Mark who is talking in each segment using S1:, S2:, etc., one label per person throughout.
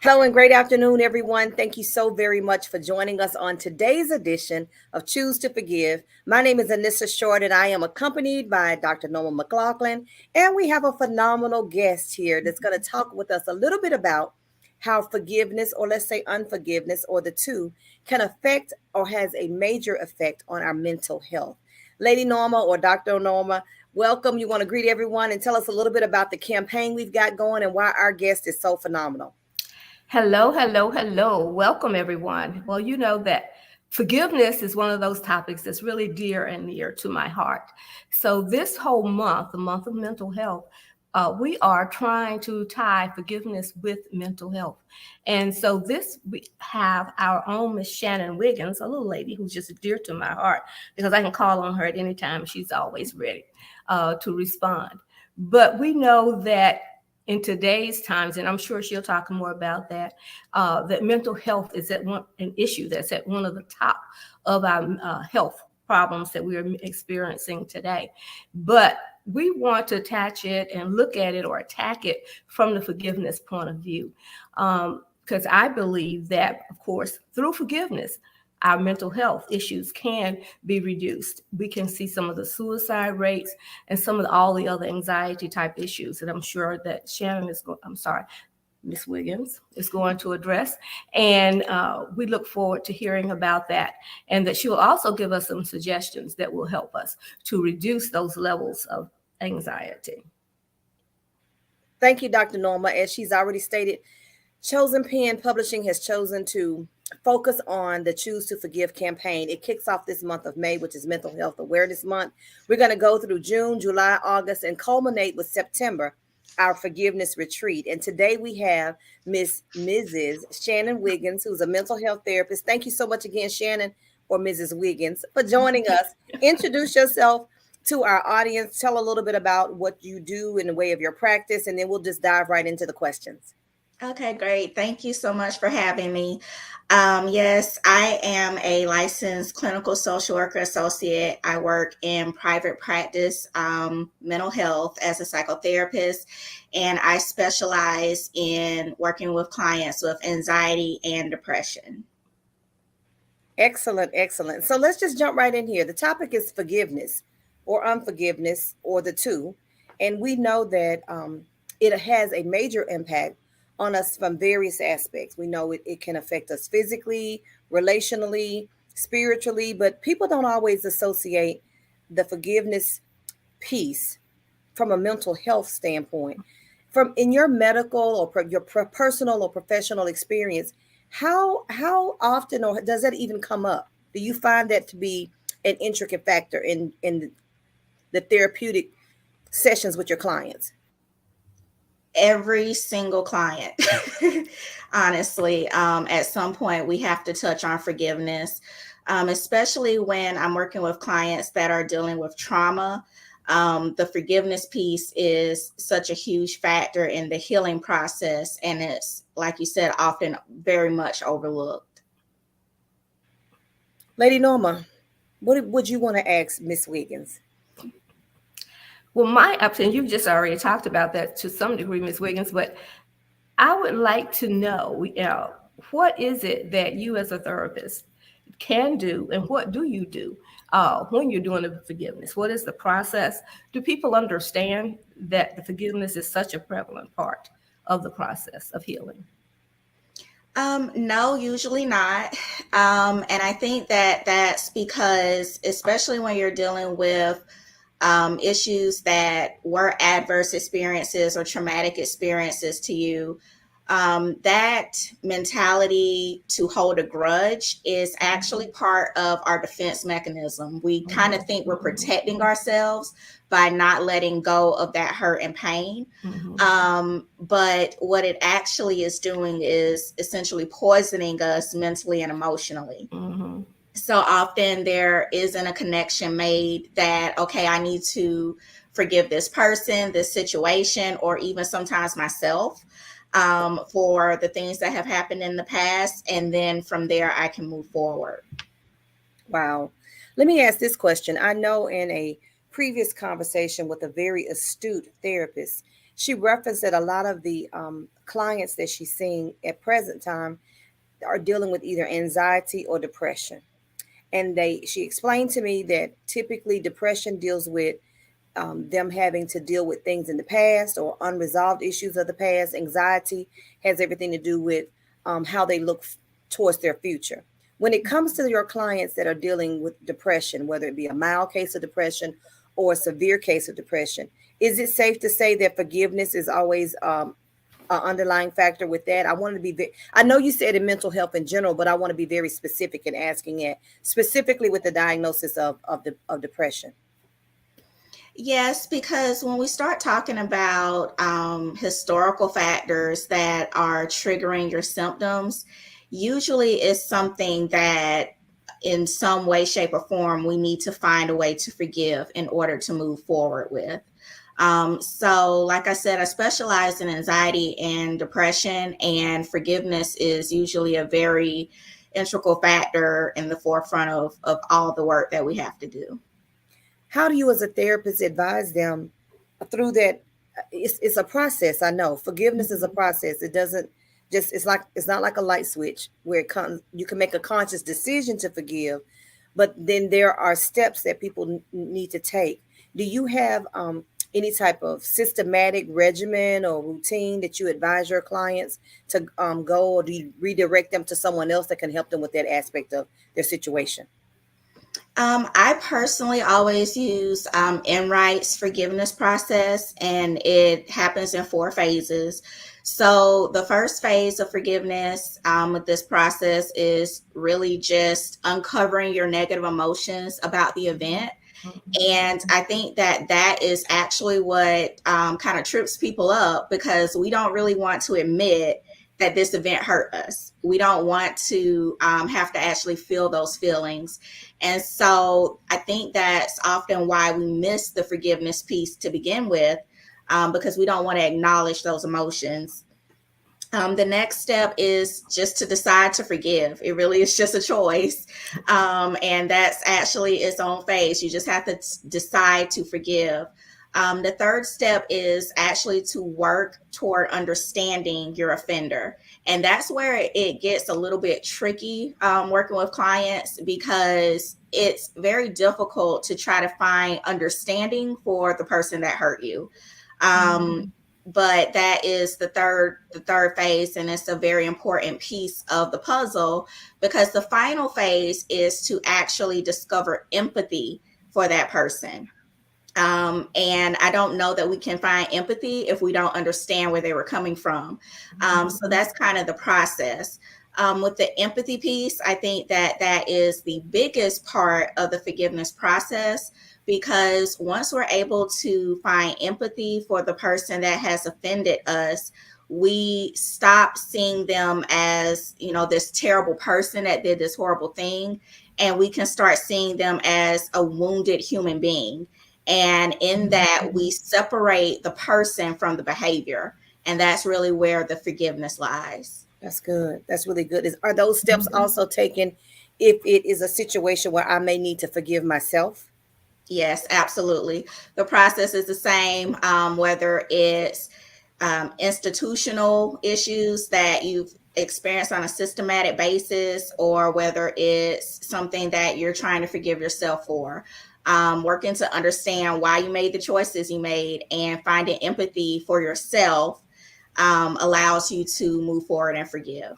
S1: Hello and great afternoon, everyone. Thank you so very much for joining us on today's edition of Choose to Forgive. My name is Anissa Short, and I am accompanied by Dr. Norma McLaughlin. And we have a phenomenal guest here that's going to talk with us a little bit about how forgiveness, or let's say unforgiveness, or the two, can affect or has a major effect on our mental health. Lady Norma or Dr. Norma, welcome. You want to greet everyone and tell us a little bit about the campaign we've got going and why our guest is so phenomenal.
S2: Hello, hello, hello. Welcome, everyone. Well, you know that forgiveness is one of those topics that's really dear and near to my heart. So, this whole month, the month of mental health, we are trying to tie forgiveness with mental health. And so, this we have our own Miss Shannon Wiggins, a little lady who's just dear to my heart because I can call on her at any time. She's always ready to respond. But we know that in today's times, and I'm sure she'll talk more about that, that mental health is an issue that's at one of the top of our health problems that we are experiencing today. But we want to attach it and look at it or attack it from the forgiveness point of view. Because I believe that, of course, through forgiveness, our mental health issues can be reduced. We can see some of the suicide rates and some of all the other anxiety type issues that I'm sure that Miss Wiggins is going to address. And we look forward to hearing about that. And that she will also give us some suggestions that will help us to reduce those levels of anxiety.
S1: Thank you, Dr. Norma. As she's already stated, Chosen Pen Publishing has chosen to focus on the Choose to Forgive campaign. It kicks off this month of May, which is Mental Health Awareness Month. We're going to go through June, July, August, and culminate with September, our forgiveness retreat. And today we have Mrs. Shannon Wiggins, who's a mental health therapist. Thank you so much again, Shannon, or Mrs. Wiggins, for joining us. Introduce yourself to our audience. Tell a little bit about what you do in the way of your practice, and then we'll just dive right into the questions.
S3: Okay, great. Thank you so much for having me. Yes, I am a licensed clinical social worker associate. I work in private practice, mental health as a psychotherapist, and I specialize in working with clients with anxiety and depression.
S1: Excellent, excellent. So let's just jump right in here. The topic is forgiveness or unforgiveness or the two. And we know that it has a major impact on us from various aspects. We know it can affect us physically, relationally, spiritually, but people don't always associate the forgiveness piece from a mental health standpoint. From in your medical or your personal or professional experience, how often or does that even come up? Do you find that to be an intricate factor in the therapeutic sessions with your clients?
S3: Every single client, honestly, at some point we have to touch on forgiveness, especially when I'm working with clients that are dealing with trauma. The forgiveness piece is such a huge factor in the healing process, and it's, like you said, often very much overlooked.
S1: Lady Norma, what would you want to ask Miss Wiggins?
S2: Well, my opinion, you've just already talked about that to some degree, Ms. Wiggins, but I would like to know, what is it that you as a therapist can do and what do you do when you're doing the forgiveness? What is the process? Do people understand that the forgiveness is such a prevalent part of the process of healing?
S3: No, usually not. And I think that that's because, especially when you're dealing with issues that were adverse experiences or traumatic experiences to you, that mentality to hold a grudge is actually part of our defense mechanism. We kind of think we're protecting ourselves by not letting go of that hurt and pain. But what it actually is doing is essentially poisoning us mentally and emotionally. So often there isn't a connection made that, okay, I need to forgive this person, this situation, or even sometimes myself for the things that have happened in the past. And then from there, I can move forward.
S1: Wow. Let me ask this question. I know in a previous conversation with a very astute therapist she referenced that a lot of the clients that she's seeing at present time are dealing with either anxiety or depression. And she explained to me that typically depression deals with them having to deal with things in the past or unresolved issues of the past. Anxiety has everything to do with how they look towards their future. When it comes to your clients that are dealing with depression, whether it be a mild case of depression or a severe case of depression, is it safe to say that forgiveness is always an underlying factor with that? I wanted to be I know you said in mental health in general, but I want to be very specific in asking it specifically with the diagnosis of depression.
S3: Yes, because when we start talking about historical factors that are triggering your symptoms, usually it's something that in some way, shape, or form, we need to find a way to forgive in order to move forward with. So, like I said, I specialize in anxiety and depression, and forgiveness is usually a very integral factor in the forefront of all the work that we have to do.
S1: How do you as a therapist advise them through that? It's a process. I know forgiveness is a process. It doesn't just, it's not like a light switch where it comes, you can make a conscious decision to forgive, but then there are steps that people need to take. Do you have any type of systematic regimen or routine that you advise your clients to go, or do you redirect them to someone else that can help them with that aspect of their situation?
S3: I personally always use Enright's forgiveness process, and it happens in 4 phases. So, the first phase of forgiveness with this process is really just uncovering your negative emotions about the event. And I think that that is actually what kind of trips people up, because we don't really want to admit that this event hurt us. We don't want to have to actually feel those feelings. And so I think that's often why we miss the forgiveness piece to begin with, because we don't want to acknowledge those emotions. The next step is just to decide to forgive. It really is just a choice. And that's actually its own phase. You just have to decide to forgive. The third step is actually to work toward understanding your offender. And that's where it gets a little bit tricky working with clients, because it's very difficult to try to find understanding for the person that hurt you. But that is the third phase, and it's a very important piece of the puzzle, because the final phase is to actually discover empathy for that person. And I don't know that we can find empathy if we don't understand where they were coming from. So that's kind of the process. With the empathy piece, I think that that is the biggest part of the forgiveness process, because once we're able to find empathy for the person that has offended us, we stop seeing them as, this terrible person that did this horrible thing, and we can start seeing them as a wounded human being. And in that, we separate the person from the behavior. And that's really where the forgiveness lies.
S1: That's good. That's really good. Are those steps also taken if it is a situation where I may need to forgive myself?
S3: Yes, absolutely. The process is the same, whether it's institutional issues that you've experienced on a systematic basis, or whether it's something that you're trying to forgive yourself for. Working to understand why you made the choices you made and finding empathy for yourself allows you to move forward and forgive.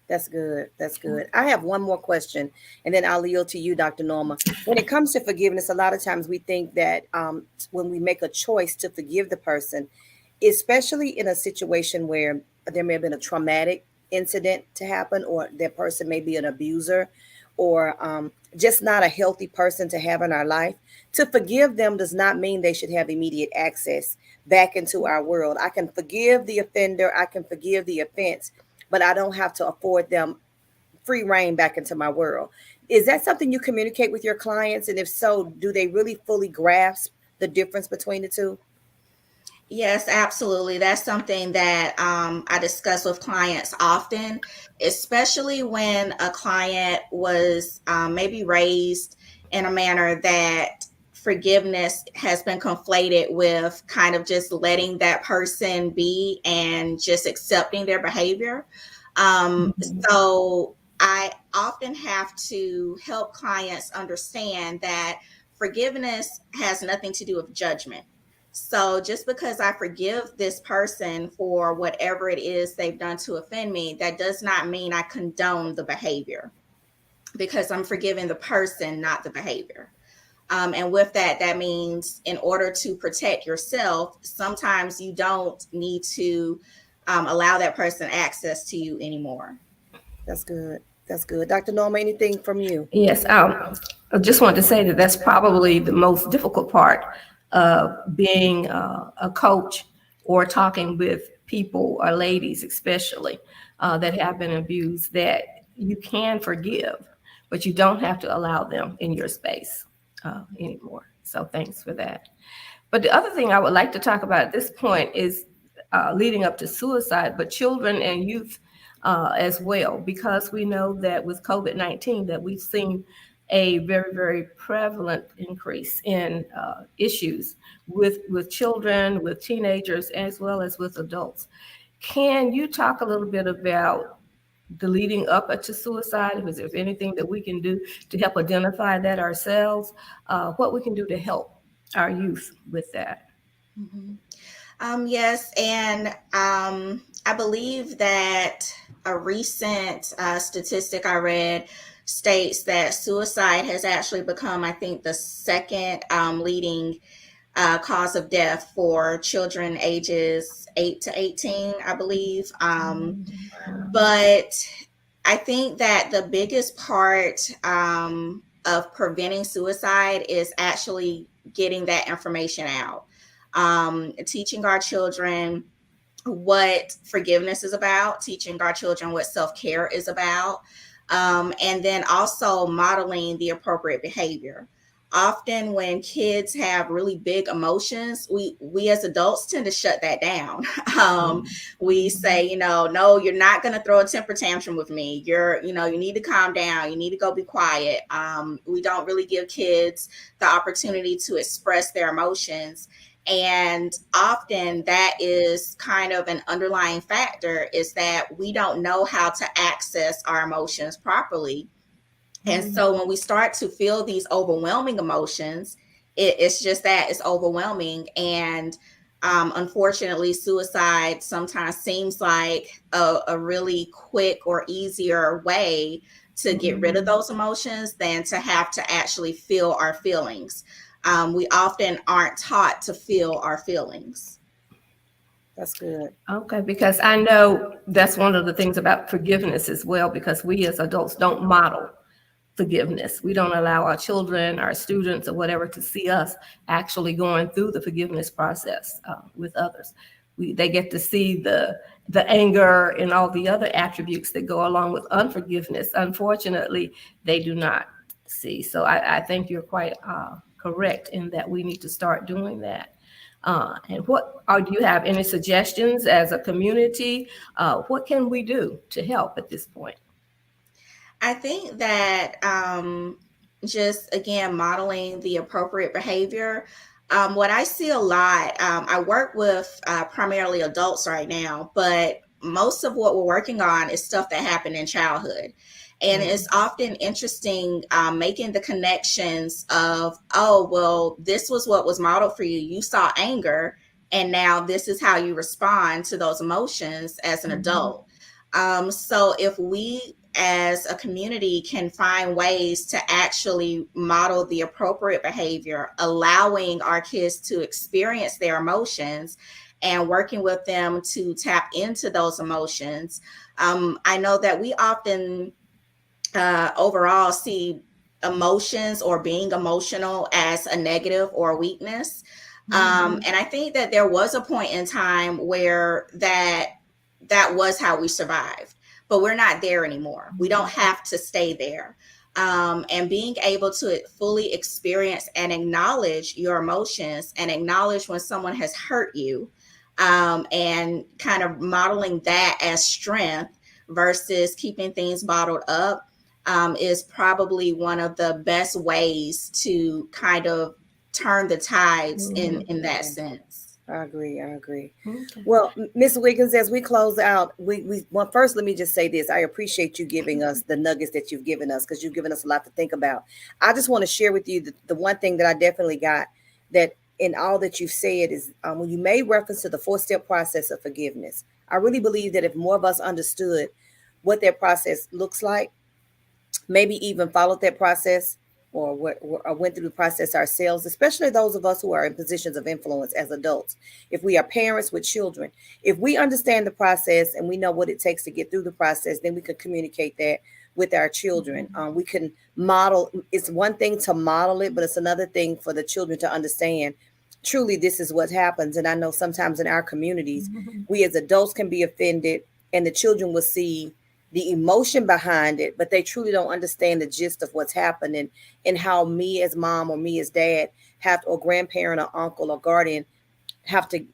S1: That's good. That's good. I have one more question, and then I'll yield to you, Dr. Norma. When it comes to forgiveness, a lot of times we think that when we make a choice to forgive the person, especially in a situation where there may have been a traumatic incident to happen, or that person may be an abuser, or just not a healthy person to have in our life, to forgive them does not mean they should have immediate access back into our world. I can forgive the offender, I can forgive the offense, but I don't have to afford them free reign back into my world. Is that something you communicate with your clients? And if so, do they really fully grasp the difference between the two?
S3: Yes, absolutely. That's something that I discuss with clients often, especially when a client was maybe raised in a manner that forgiveness has been conflated with kind of just letting that person be and just accepting their behavior. So I often have to help clients understand that forgiveness has nothing to do with judgment. So just because I forgive this person for whatever it is they've done to offend me, that does not mean I condone the behavior, because I'm forgiving the person, not the behavior. And with that, that means in order to protect yourself, sometimes you don't need to allow that person access to you anymore.
S1: That's good. That's good. Dr. Norma, anything from you?
S2: Yes, I just wanted to say that that's probably the most difficult part of being a coach or talking with people or ladies, especially that have been abused, that you can forgive, but you don't have to allow them in your space anymore. So thanks for that. But the other thing I would like to talk about at this point is leading up to suicide, but children and youth as well, because we know that with COVID-19 that we've seen a very, very prevalent increase in issues with children, with teenagers, as well as with adults. Can you talk a little bit about the leading up to suicide? Is there anything that we can do to help identify that ourselves? What we can do to help our youth with that?
S3: Mm-hmm. Yes, and I believe that a recent statistic I read states that suicide has actually become, I think, the second leading cause of death for children ages 8 to 18, I believe. But I think that the biggest part of preventing suicide is actually getting that information out. Teaching our children what forgiveness is about, teaching our children what self-care is about, and then also modeling the appropriate behavior. Often when kids have really big emotions, we as adults tend to shut that down. We say, no, you're not going to throw a temper tantrum with me. You need to calm down. You need to go be quiet. We don't really give kids the opportunity to express their emotions. And often that is kind of an underlying factor, is that we don't know how to access our emotions properly. And so when we start to feel these overwhelming emotions, it's just that it's overwhelming. And unfortunately, suicide sometimes seems like a really quick or easier way to get rid of those emotions than to have to actually feel our feelings. We often aren't taught to feel our feelings.
S1: That's good.
S2: Okay, because I know that's one of the things about forgiveness as well, because we as adults don't model forgiveness. We don't allow our children, our students, or whatever to see us actually going through the forgiveness process with others. They get to see the anger and all the other attributes that go along with unforgiveness. Unfortunately, they do not see. So I think you're quite correct in that we need to start doing that. And do you have any suggestions as a community? What can we do to help at this point?
S3: I think that just, again, modeling the appropriate behavior. What I see a lot, I work with primarily adults right now, but most of what we're working on is stuff that happened in childhood. And it's often interesting making the connections of, oh, well, this was what was modeled for you. You saw anger, and now this is how you respond to those emotions as an adult. So if we as a community can find ways to actually model the appropriate behavior, allowing our kids to experience their emotions and working with them to tap into those emotions. I know that we often overall see emotions or being emotional as a negative or a weakness. And I think that there was a point in time where that was how we survived, but we're not there anymore. We don't have to stay there. And being able to fully experience and acknowledge your emotions and acknowledge when someone has hurt you, and kind of modeling that as strength versus keeping things bottled up, is probably one of the best ways to kind of turn the tides in that
S1: Okay.
S3: sense.
S1: I agree. I agree.
S2: Okay.
S1: Well, Miss Wiggins, as we close out, well, first let me just say this. I appreciate you giving us the nuggets that you've given us because you've given us a lot to think about. I just want to share with you the one thing that I definitely got that in all that you've said is when you made reference to the 4-step process of forgiveness. I really believe that if more of us understood what that process looks like, maybe even followed that process or went through the process ourselves, especially those of us who are in positions of influence as adults. If we are parents with children, if we understand the process and we know what it takes to get through the process, then we can communicate that with our children. We can model. It's one thing to model it, but it's another thing for the children to understand. Truly, this is what happens. And I know sometimes in our communities, we as adults can be offended, and the children will see the emotion behind it, but they truly don't understand the gist of what's happening and how me as mom or me as dad have to, or grandparent or uncle or guardian have to,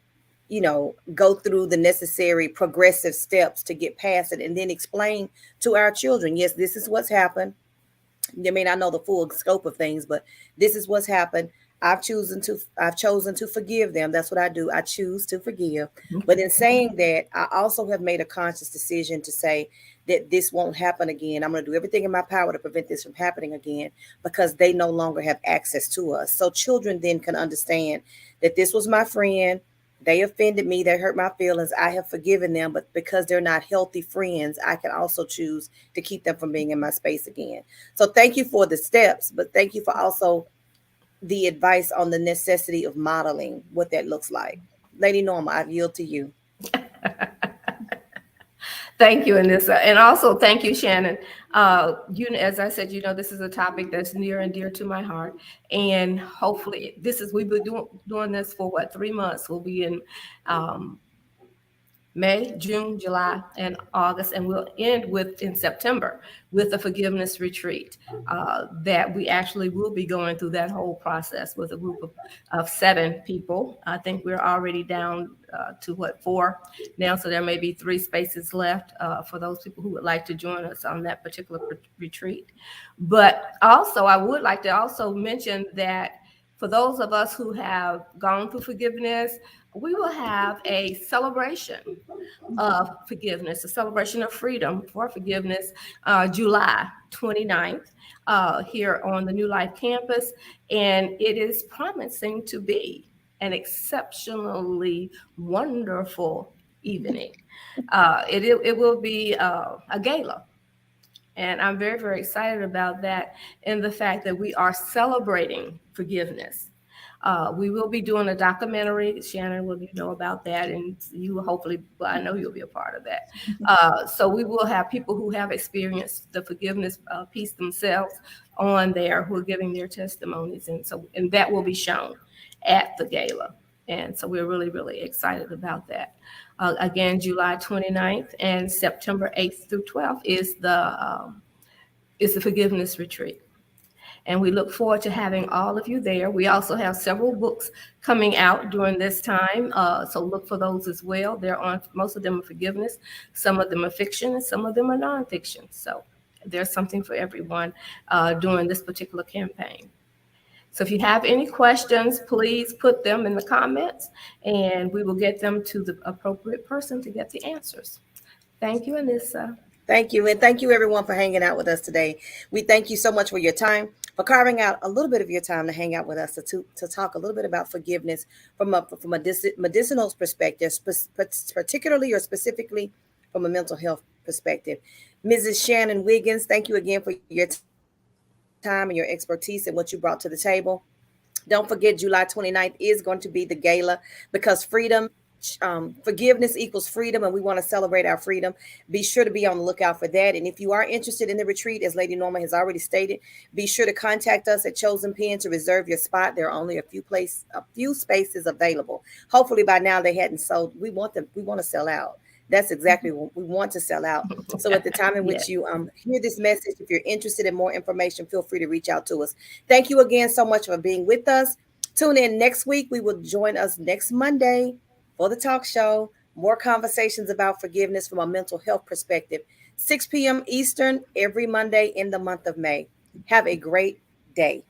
S1: go through the necessary progressive steps to get past it and then explain to our children, yes, this is what's happened. You may not know the full scope of things, but this is what's happened. I've chosen to forgive them. That's what I do. I choose to forgive. But in saying that, I also have made a conscious decision to say that this won't happen again. I'm going to do everything in my power to prevent this from happening again because they no longer have access to us. So children then can understand that this was my friend. They offended me. They hurt my feelings. I have forgiven them. But because they're not healthy friends, I can also choose to keep them from being in my space again. So thank you for the steps, but thank you for also the advice on the necessity of modeling what that looks like. Lady Norma, I yield to you.
S2: Thank you, Anissa. And also thank you, Shannon. As I said, this is a topic that's near and dear to my heart. And hopefully we've been doing this for 3 months. We'll be in May, June, July, and August, and we'll end in September with a forgiveness retreat that we actually will be going through that whole process with a group of 7 people. I think we're already down to 4 now, so there may be 3 spaces left for those people who would like to join us on that particular retreat. But also, I would like to also mention that for those of us who have gone through forgiveness, we will have a celebration of forgiveness, a celebration of freedom for forgiveness, July 29th, here on the New Life campus. And it is promising to be an exceptionally wonderful evening. It will be a gala. And I'm very, very excited about that and the fact that we are celebrating forgiveness. We will be doing a documentary. Shannon will know about that, and you will hopefully, well, I know you'll be a part of that. So we will have people who have experienced the forgiveness piece themselves on there who are giving their testimonies, and that will be shown at the gala. And so we're really, really excited about that. Again, July 29th and September 8th through 12th is the forgiveness retreat. And we look forward to having all of you there. We also have several books coming out during this time, so look for those as well. Most of them are forgiveness, some of them are fiction, and some of them are nonfiction. So there's something for everyone during this particular campaign. So if you have any questions, please put them in the comments, and we will get them to the appropriate person to get the answers. Thank you, Anissa.
S1: Thank you. And thank you, everyone, for hanging out with us today. We thank you so much for your time, for carving out a little bit of your time to hang out with us, to talk a little bit about forgiveness from a medicinal perspective, particularly or specifically from a mental health perspective. Mrs. Shannon Wiggins, thank you again for your time and your expertise and what you brought to the table. Don't forget, July 29th is going to be the gala because forgiveness equals freedom, and we want to celebrate our freedom. Be sure to be on the lookout for that. And if you are interested in the retreat, as Lady Norma has already stated, be sure to contact us at Chosen Pen to reserve your spot. There are only a few spaces available. Hopefully by now they hadn't sold. We want to sell out. That's exactly what we want to sell out. So at the time in which you hear this message, if you're interested in more information, feel free to reach out to us. Thank you again so much for being with us. Tune in next week. We will join us next Monday for the talk show. More conversations about forgiveness from a mental health perspective. 6 p.m. Eastern every Monday in the month of May. Have a great day.